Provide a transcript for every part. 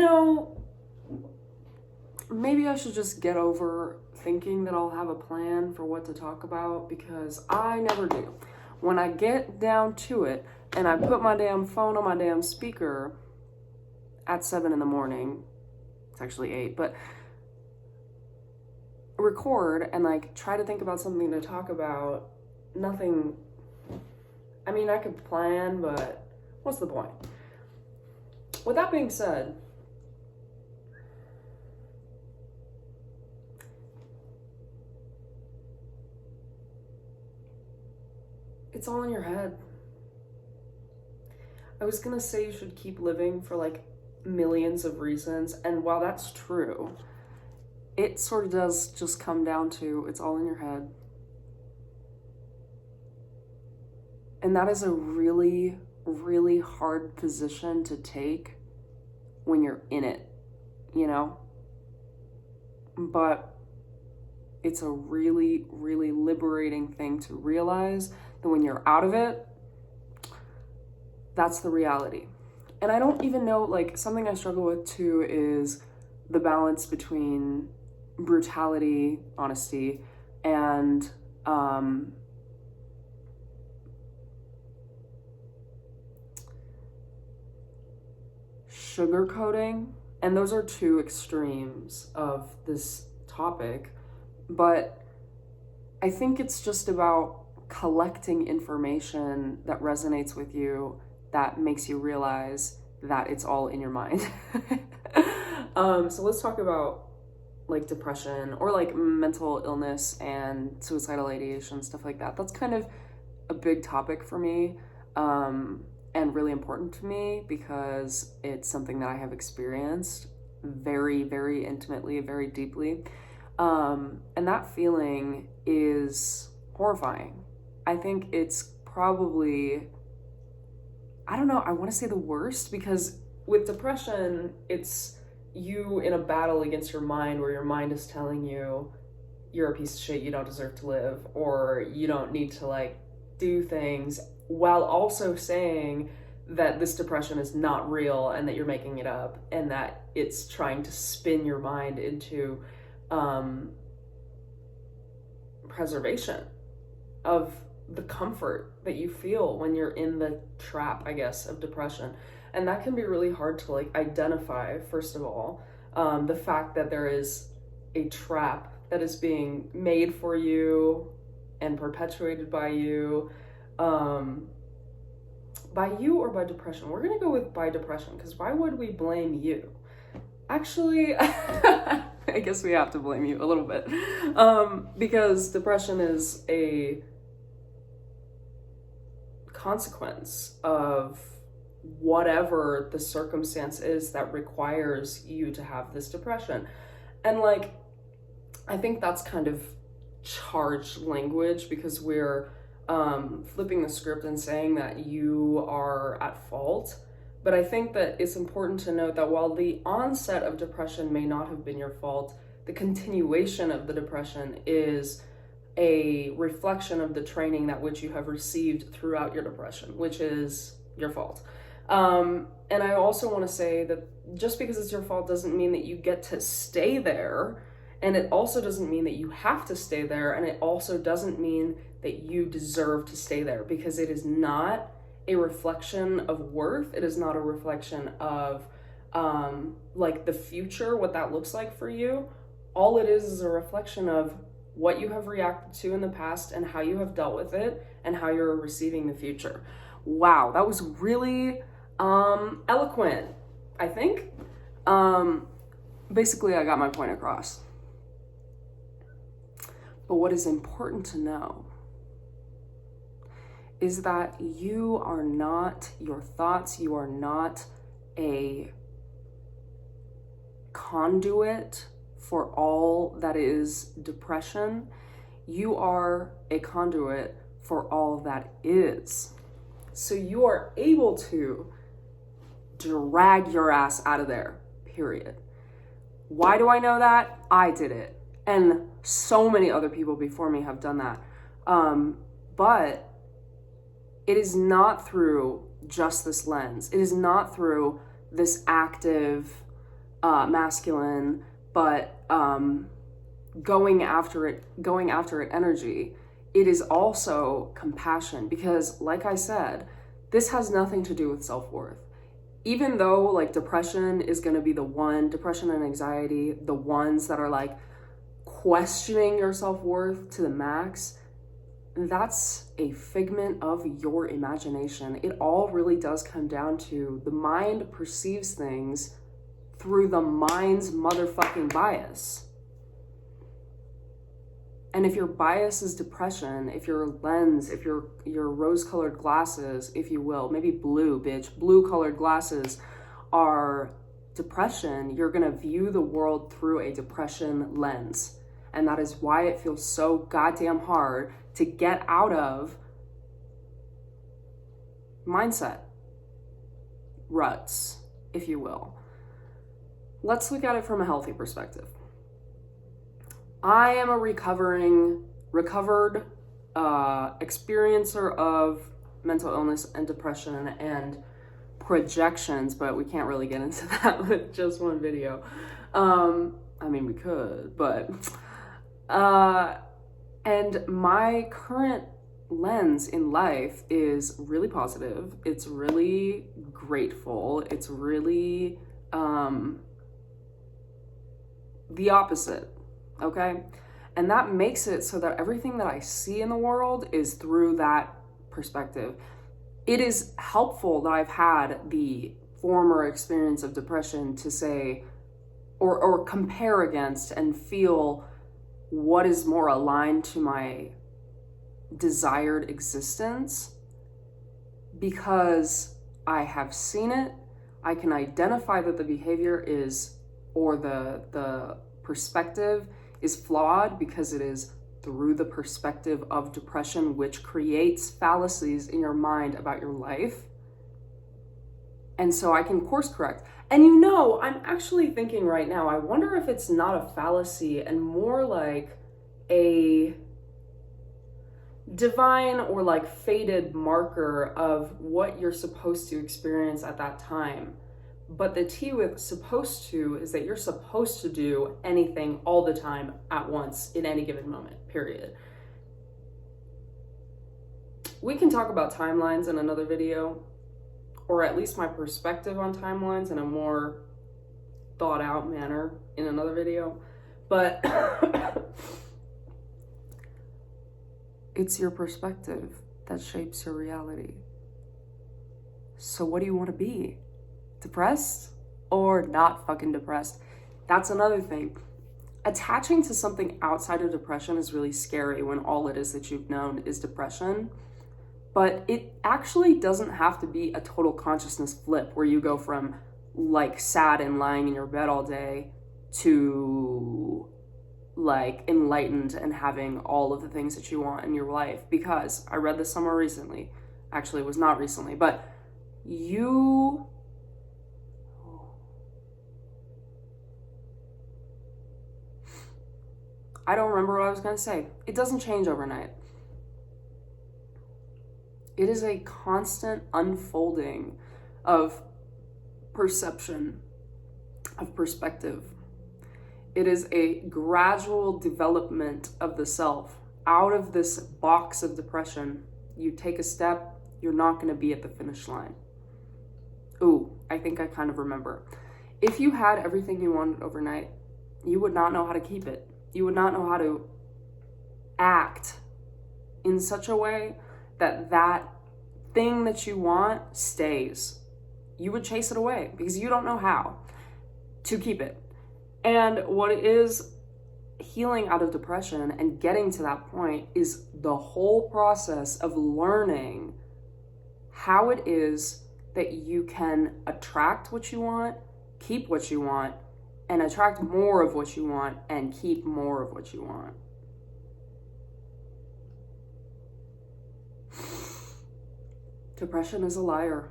know, maybe I should just get over thinking that I'll have a plan for what to talk about, because I never do. When I get down to it and I put my damn phone on my damn speaker at 7 in the morning, it's actually 8, but record and like try to think about something to talk about, nothing. I mean, I could plan, but what's the point? With that being said, it's all in your head. I was gonna say you should keep living for like millions of reasons, and while that's true, it sort of does just come down to it's all in your head. And that is a really, really hard position to take when you're in it, you know? But it's a really, really liberating thing to realize that when you're out of it, that's the reality. And I don't even know, like, something I struggle with too is the balance between brutality, honesty, and sugarcoating. And those are two extremes of this topic. But I think it's just about collecting information that resonates with you, that makes you realize that it's all in your mind. So let's talk about like depression or like mental illness and suicidal ideation, stuff like that. That's kind of a big topic for me, and really important to me because it's something that I have experienced very, very intimately, very deeply. And that feeling is horrifying. I think it's probably, I don't know, I want to say the worst, because with depression, it's you in a battle against your mind where your mind is telling you you're a piece of shit, you don't deserve to live, or you don't need to like do things, while also saying that this depression is not real and that you're making it up and that it's trying to spin your mind into preservation of the comfort that you feel when you're in the trap, I guess, of depression. And that can be really hard to like identify, first of all, the fact that there is a trap that is being made for you and perpetuated by you or by depression. We're gonna go with by depression, because why would we blame you? Actually, I guess we have to blame you a little bit, because depression is a consequence of whatever the circumstance is that requires you to have this depression. And like, I think that's kind of charged language, because we're flipping the script and saying that you are at fault. But I think that it's important to note that while the onset of depression may not have been your fault, the continuation of the depression is a reflection of the training that which you have received throughout your depression, which is your fault. And I also want to say that just because it's your fault doesn't mean that you get to stay there. And it also doesn't mean that you have to stay there. And it also doesn't mean that you deserve to stay there, because it is not a reflection of worth. It is not a reflection of like the future, what that looks like for you. All it is a reflection of what you have reacted to in the past and how you have dealt with it and how you're receiving the future. Wow, that was really eloquent, I think. Basically, I got my point across. But what is important to know is that you are not your thoughts. You are not a conduit for all that is depression. You are a conduit for all that is. So you are able to drag your ass out of there, period. Why do I know that? I did it. And so many other people before me have done that. But it is not through just this lens. It is not through this active masculine, but going after it energy. It is also compassion, because like I said, this has nothing to do with self-worth. Even though like depression is going to be depression and anxiety, the ones that are like questioning your self-worth to the max, that's a figment of your imagination. It all really does come down to the mind perceives things through the mind's motherfucking bias. And if your bias is depression, if your lens, if your rose-colored glasses, if you will, maybe blue, bitch, blue-colored glasses are depression, you're gonna view the world through a depression lens. And that is why it feels so goddamn hard to get out of mindset ruts, if you will. Let's look at it from a healthy perspective. I am a recovered experiencer of mental illness and depression and projections, but we can't really get into that with just one video. I mean, we could, but and my current lens in life is really positive. It's really grateful. It's really the opposite. Okay? And that makes it so that everything that I see in the world is through that perspective. It is helpful that I've had the former experience of depression to say, or compare against and feel what is more aligned to my desired existence, because I have seen it. I can identify that the behavior is, or the perspective is flawed, because it is through the perspective of depression, which creates fallacies in your mind about your life. And so I can course correct. And you know, I'm actually thinking right now, I wonder if it's not a fallacy and more like a divine or like fated marker of what you're supposed to experience at that time. But the T with supposed to is that you're supposed to do anything all the time at once in any given moment, period. We can talk about timelines in another video, or at least my perspective on timelines in a more thought out manner in another video. But it's your perspective that shapes your reality. So what do you want to be? Depressed or not fucking depressed? That's another thing. Attaching to something outside of depression is really scary when all it is that you've known is depression. But it actually doesn't have to be a total consciousness flip where you go from like sad and lying in your bed all day to like enlightened and having all of the things that you want in your life. Because I read this somewhere recently. Actually, it was not recently, but I don't remember what I was going to say. It doesn't change overnight. It is a constant unfolding of perception, of perspective. It is a gradual development of the self. Out of this box of depression, you take a step, you're not going to be at the finish line. Ooh, I think I kind of remember. If you had everything you wanted overnight, you would not know how to keep it. You would not know how to act in such a way that that thing that you want stays. You would chase it away because you don't know how to keep it. And what is healing out of depression and getting to that point is the whole process of learning how it is that you can attract what you want, keep what you want, and attract more of what you want and keep more of what you want. Depression is a liar.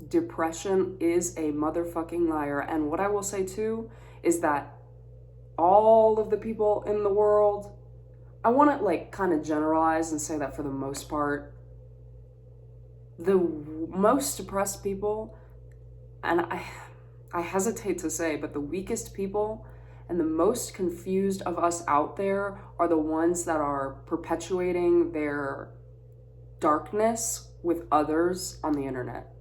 Depression is a motherfucking liar. And what I will say too is that all of the people in the world, I want to like kind of generalize and say that for the most part, the most depressed people, and I hesitate to say, but the weakest people and the most confused of us out there are the ones that are perpetuating their darkness with others on the internet.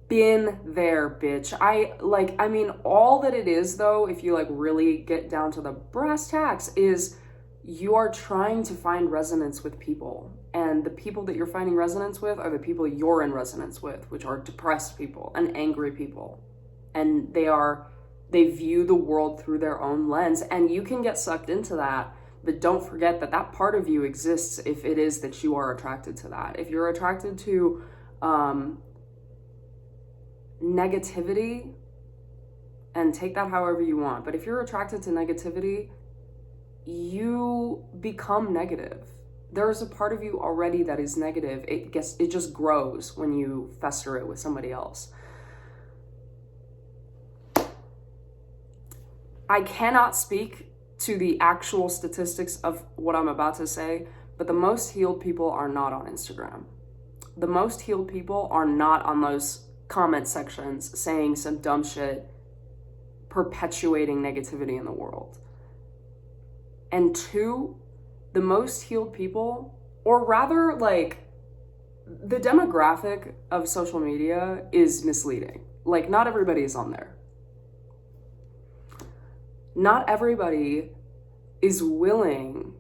Been there, bitch. I mean, all that it is, though, if you like really get down to the brass tacks, is you are trying to find resonance with people. And the people that you're finding resonance with are the people you're in resonance with, which are depressed people and angry people. And they view the world through their own lens. And you can get sucked into that, but don't forget that that part of you exists if it is that you are attracted to that. If you're attracted to negativity, and take that however you want, but if you're attracted to negativity, you become negative. There's a part of you already that is negative. It just grows when you fester it with somebody else. I cannot speak to the actual statistics of what I'm about to say, but the most healed people are not on Instagram. The most healed people are not on those comment sections saying some dumb shit, perpetuating negativity in the world. And two, the most healed people, or rather like the demographic of social media is misleading. Like, not everybody is on there. Not everybody is willing,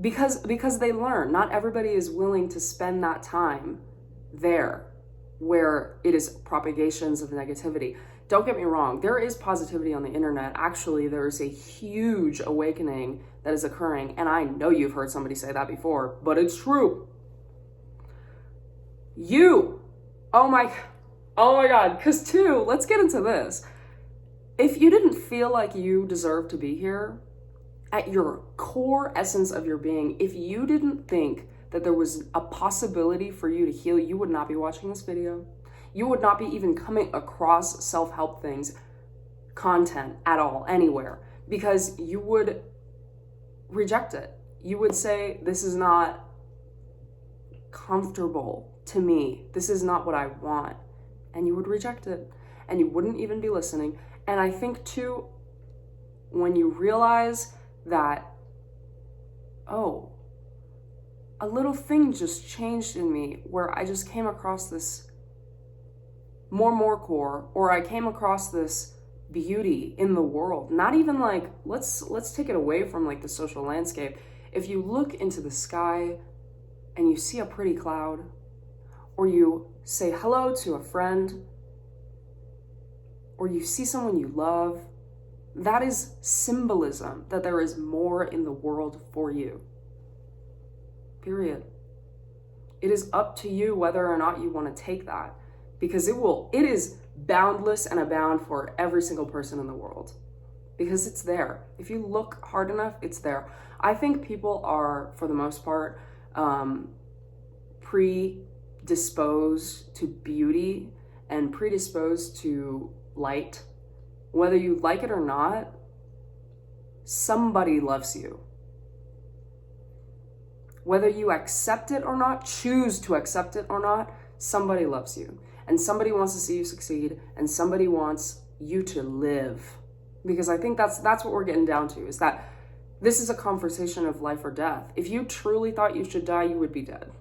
because they learn, not everybody is willing to spend that time there where it is propagations of negativity. Don't get me wrong, there is positivity on the internet. Actually, there is a huge awakening that is occurring, and I know you've heard somebody say that before, but it's true. Oh my God, because two, let's get into this. If you didn't feel like you deserve to be here, at your core essence of your being, if you didn't think that there was a possibility for you to heal, you would not be watching this video. You would not be even coming across self-help things, content at all, anywhere, because you would reject it. You would say, this is not comfortable to me. This is not what I want. And you would reject it. And you wouldn't even be listening. And I think too, when you realize that, oh, a little thing just changed in me where I just came across this more core, or I came across this beauty in the world. Not even like, let's take it away from like the social landscape. If you look into the sky and you see a pretty cloud, or you say hello to a friend, or you see someone you love, that is symbolism that there is more in the world for you. Period. It is up to you whether or not you want to take that, because it is boundless and abound for every single person in the world, because it's there. If you look hard enough, it's there. I think people are, for the most part, predisposed to beauty and predisposed to light. Whether you like it or not, somebody loves you. Whether you accept it or not, choose to accept it or not, somebody loves you. And somebody wants to see you succeed, and somebody wants you to live. Because I think that's what we're getting down to, is that this is a conversation of life or death. If you truly thought you should die, you would be dead.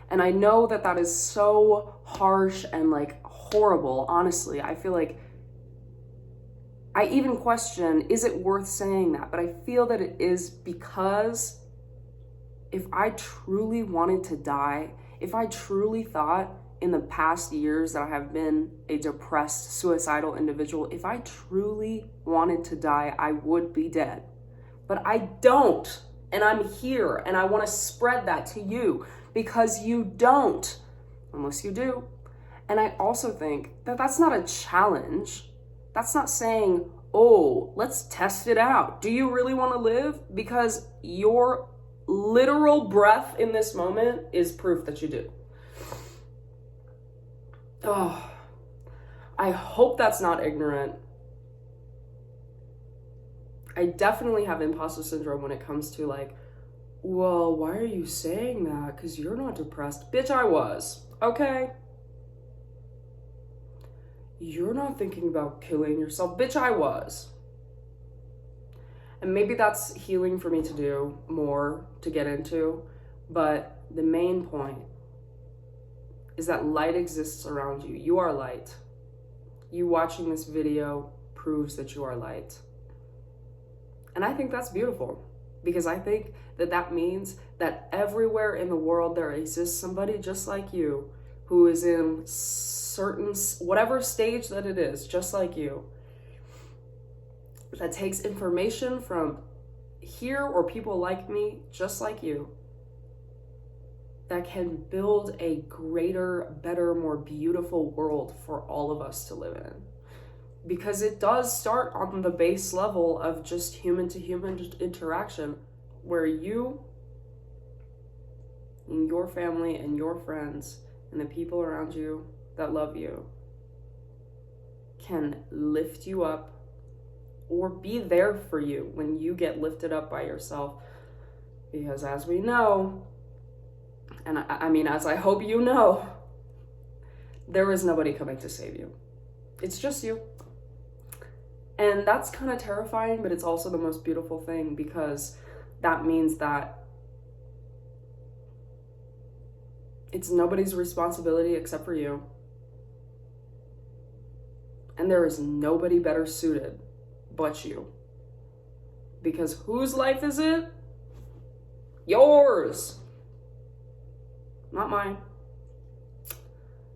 And I know that that is so harsh and like horrible. Honestly, I feel like I even question, is it worth saying that? But I feel that it is, because if I truly wanted to die, if I truly thought in the past years that I have been a depressed, suicidal individual, if I truly wanted to die, I would be dead. But I don't, and I'm here, and I want to spread that to you, because you don't, unless you do. And I also think that that's not a challenge. That's not saying, oh, let's test it out. Do you really want to live? Because your literal breath in this moment is proof that you do. Oh, I hope that's not ignorant. I definitely have imposter syndrome when it comes to like, well, why are you saying that? Because you're not depressed. Bitch, I was. Okay? you're not thinking about killing yourself. Bitch, I was. And maybe that's healing for me to do more, to get into. But the main point is that light exists around you. You are light. You watching this video proves that you are light. And I think that's beautiful, because I think that that means that everywhere in the world there exists somebody just like you, who is in certain, whatever stage that it is, just like you, that takes information from here or people like me, just like you, that can build a greater, better, more beautiful world for all of us to live in. Because it does start on the base level of just human to human interaction, where you and your family and your friends and the people around you that love you can lift you up or be there for you when you get lifted up by yourself. Because as we know, and I mean, as I hope you know, there is nobody coming to save you. It's just you. And that's kind of terrifying, but it's also the most beautiful thing, because that means that it's nobody's responsibility except for you. And there is nobody better suited but you. Because whose life is it? Yours. Not mine.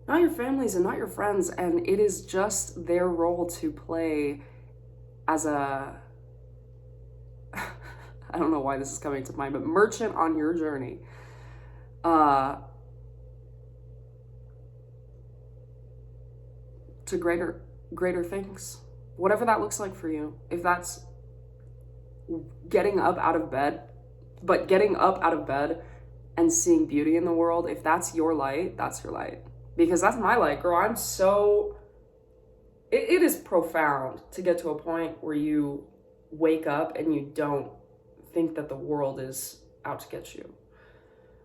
Not your family's and not your friends. And it is just their role to play as a, I don't know why this is coming to mind, but merchant on your journey. To greater things. Whatever that looks like for you. If that's getting up out of bed, but getting up out of bed and seeing beauty in the world, if that's your light, that's your light. Because that's my light, girl. I'm so... It is profound to get to a point where you wake up and you don't think that the world is out to get you.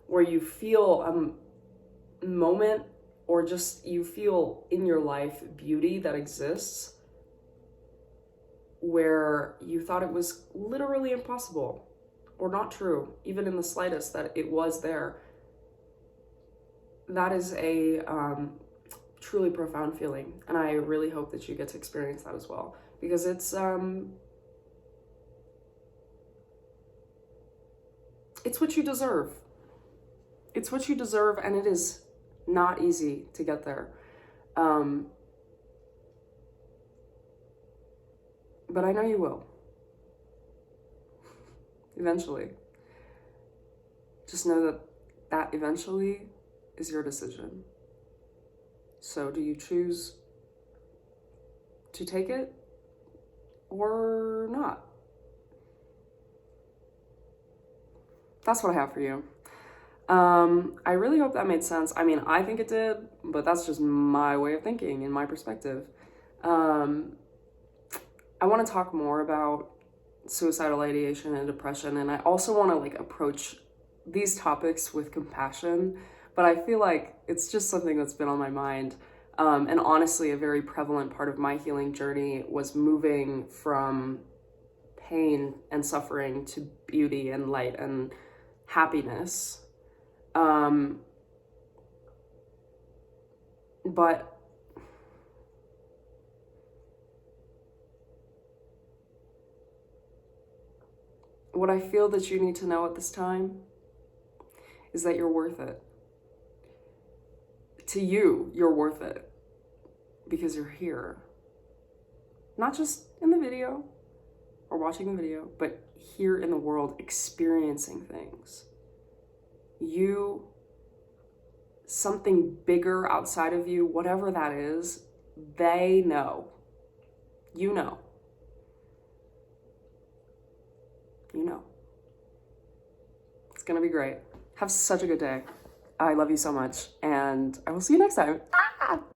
Where you feel a moment, or just you feel in your life beauty that exists where you thought it was literally impossible or not true, even in the slightest, that it was there. That is a truly profound feeling, and I really hope that you get to experience that as well, because it's what you deserve. It's what you deserve, and it is not easy to get there. But I know you will. Eventually. Just know that eventually is your decision. So do you choose to take it or not? That's what I have for you. I really hope that made sense. I mean, I think it did, but that's just my way of thinking and my perspective. I want to talk more about suicidal ideation and depression, and I also want to approach these topics with compassion, but I feel like it's just something that's been on my mind. And honestly, a very prevalent part of my healing journey was moving from pain and suffering to beauty and light and happiness. But what I feel that you need to know at this time is that you're worth it. To you, you're worth it because you're here. Not just in the video or watching the video, but here in the world experiencing things. You, something bigger outside of you, whatever that is, they know. You know. You know. It's gonna be great. Have such a good day. I love you so much, and I will see you next time. Ah!